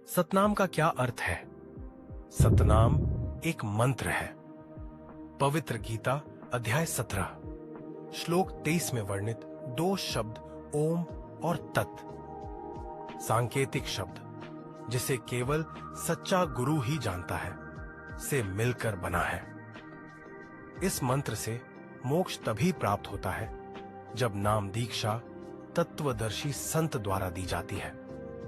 सतनाम का क्या अर्थ है? सतनाम एक मंत्र है। पवित्र गीता अध्याय 17 श्लोक 23 में वर्णित दो शब्द ओम और तत् सांकेतिक शब्द जिसे केवल सच्चा गुरु ही जानता है से मिलकर बना है। इस मंत्र से मोक्ष तभी प्राप्त होता है जब नाम दीक्षा तत्वदर्शी संत द्वारा दी जाती है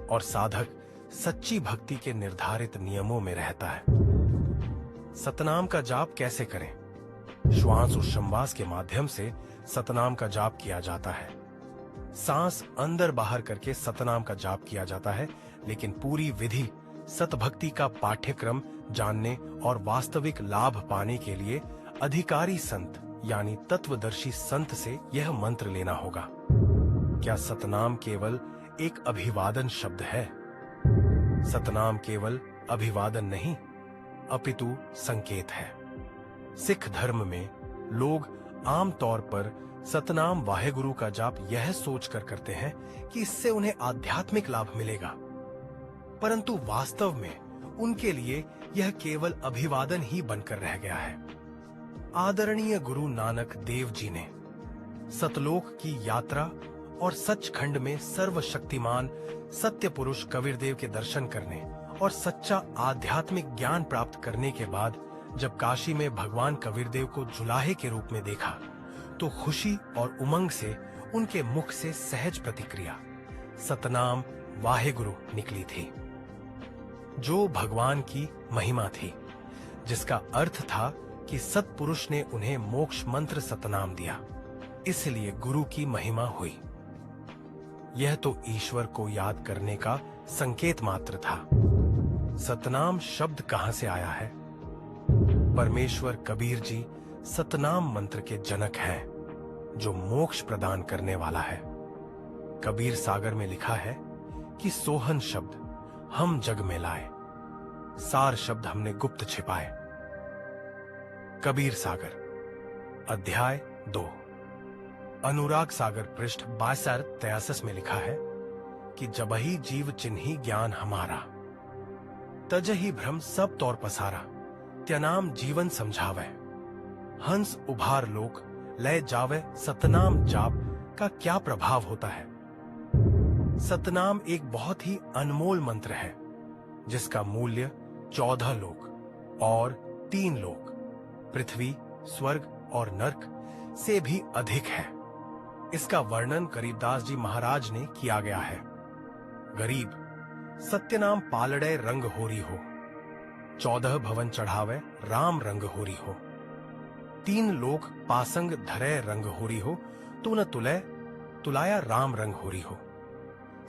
और साधक सच्ची भक्ति के निर्धारित नियमों में रहता है। सतनाम का जाप कैसे करें? श्वास उच्छ्वास के माध्यम से सतनाम का जाप किया जाता है। सांस अंदर बाहर करके सतनाम का जाप किया जाता है, लेकिन पूरी विधि सतभक्ति का पाठ्यक्रम जानने और वास्तविक लाभ पाने के लिए अधिकारी संत यानी तत्वदर्शी संत से यह मंत्र लेना होगा। क्या सतनाम केवल एक अभिवादन शब्द है? सतनाम केवल अभिवादन नहीं, अपितु संकेत है। सिख धर्म में लोग आम तौर पर सतनाम वाहेगुरु का जाप यह सोचकर करते हैं कि इससे उन्हें आध्यात्मिक लाभ मिलेगा, परंतु वास्तव में उनके लिए यह केवल अभिवादन ही बनकर रह गया है। आदरणीय गुरु नानक देव जी ने सतलोक की यात्रा और सचखंड में सर्वशक्तिमान सत्य पुरुष कबीरदेव के दर्शन करने और सच्चा आध्यात्मिक ज्ञान प्राप्त करने के बाद जब काशी में भगवान कबीरदेव को जुलाहे के रूप में देखा तो खुशी और उमंग से उनके मुख से सहज प्रतिक्रिया सतनाम वाहेगुरु निकली थी, जो भगवान की महिमा थी, जिसका अर्थ था कि सत्पुरुष ने उन्हें मोक्ष मंत्र सतनाम दिया, इसलिए गुरु की महिमा हुई। यह तो ईश्वर को याद करने का संकेत मात्र था। सतनाम शब्द कहां से आया है? परमेश्वर कबीर जी सतनाम मंत्र के जनक हैं, जो मोक्ष प्रदान करने वाला है। कबीर सागर में लिखा है कि सोहन शब्द हम जग में लाए, सार शब्द हमने गुप्त छिपाए। कबीर सागर अध्याय 2 अनुराग सागर पृष्ठ 62-63 में लिखा है कि जबहि जीव चिन्ही ज्ञान हमारा, तजहि भ्रम सब तौर पसारा, त्यनाम जीवन समझावे, हंस उभार लोक लय जावे, सतनाम जाप का क्या प्रभाव होता है? सतनाम एक बहुत ही अनमोल मंत्र है, जिसका मूल्य 14 लोक और 3 लोक पृथ्वी, स्वर्ग और नर्क से भी अधिक है। इसका वर्णन गरीबदास जी महाराज ने किया गया है। गरीब सत्यनाम पालड़े रंग होरी हो, 14 भवन चढ़ावे राम रंग होरी हो, 3 लोक पासंग धरे रंग होरी हो, तू न तुले तुलाया राम रंग होरी हो।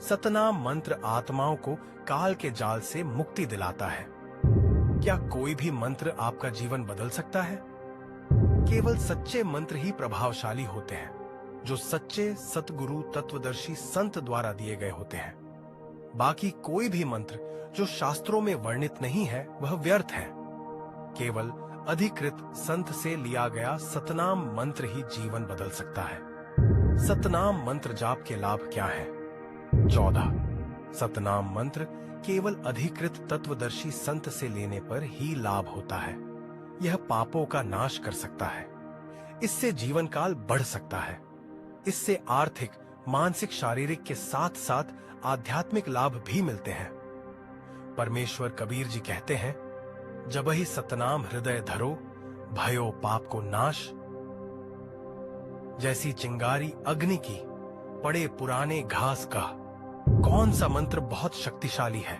सतनाम मंत्र आत्माओं को काल के जाल से मुक्ति दिलाता है। क्या कोई भी मंत्र आपका जीवन बदल सकता है? केवल सच्चे मंत्र ही प्रभावशाली होते हैं, जो सच्चे सतगुरु तत्वदर्शी संत द्वारा दिए गए होते हैं। बाकी कोई भी मंत्र जो शास्त्रों में वर्णित नहीं है वह व्यर्थ है। केवल अधिकृत संत से लिया गया सतनाम मंत्र ही जीवन बदल सकता है। सतनाम मंत्र जाप के लाभ क्या है? 14 सतनाम मंत्र केवल अधिकृत तत्वदर्शी संत से लेने पर ही लाभ होता है। यह पापों का नाश कर सकता है, इससे जीवन काल बढ़ सकता है, इससे आर्थिक, मानसिक, शारीरिक के साथ साथ आध्यात्मिक लाभ भी मिलते हैं। परमेश्वर कबीर जी कहते हैं, जबहि सतनाम हृदय धरो, भयो पाप को नाश। जैसी चिंगारी अग्नि की, पड़े पुराने घास का। कौन सा मंत्र बहुत शक्तिशाली है?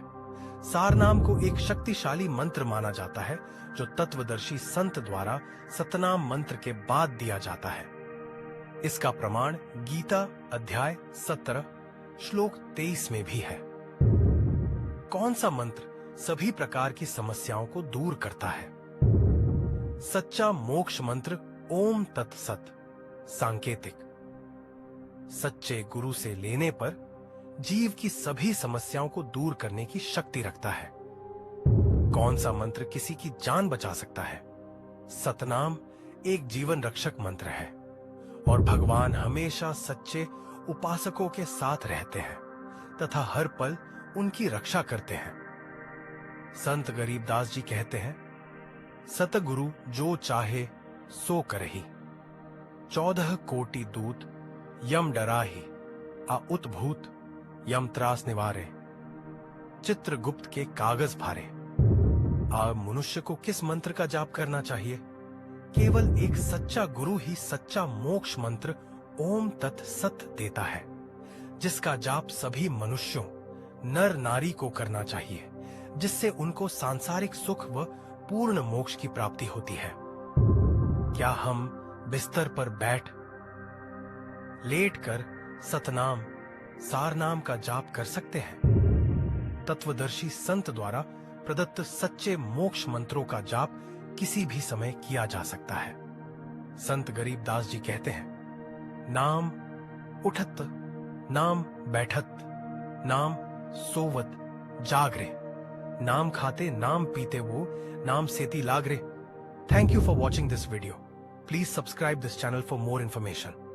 सारनाम को एक शक्तिशाली मंत्र माना जाता है, जो तत्वदर्शी संत द्वारा सतनाम मंत्र के बाद दिया जाता है। इसका प्रमाण गीता अध्याय 17 श्लोक 23 में भी है। कौन सा मंत्र सभी प्रकार की समस्याओं को दूर करता है? सच्चा मोक्ष मंत्र ओम तत्सत सांकेतिक। सच्चे गुरु से लेने पर जीव की सभी समस्याओं को दूर करने की शक्ति रखता है। कौन सा मंत्र किसी की जान बचा सकता है? सतनाम एक जीवन रक्षक मंत्र है और भगवान हमेशा सच्चे उपासकों के साथ रहते हैं तथा हर पल उनकी रक्षा करते हैं। संत गरीबदास जी कहते हैं, सतगुरु जो चाहे सो करही, 14 कोटि दूत यम डराही, आ उतभूत यम त्रास निवारे, चित्रगुप्त के कागज भारे। आ मनुष्य को किस मंत्र का जाप करना चाहिए? केवल एक सच्चा गुरु ही सच्चा मोक्ष मंत्र ओम तत् सत देता है, जिसका जाप सभी मनुष्यों, नर नारी को करना चाहिए, जिससे उनको सांसारिक सुख व पूर्ण मोक्ष की प्राप्ति होती है। क्या हम बिस्तर पर लेटकर सतनाम, सारनाम का जाप कर सकते हैं? तत्वदर्शी संत द्वारा प्रदत्त सच्चे मोक्ष मंत्रों का जाप किसी भी समय किया जा सकता है। संत गरीबदास जी कहते हैं, नाम उठत, नाम बैठत, नाम सोवत जागरे, नाम खाते नाम पीते वो, नाम सेती लागरे। Thank you for watching this video. Please subscribe this channel for more information.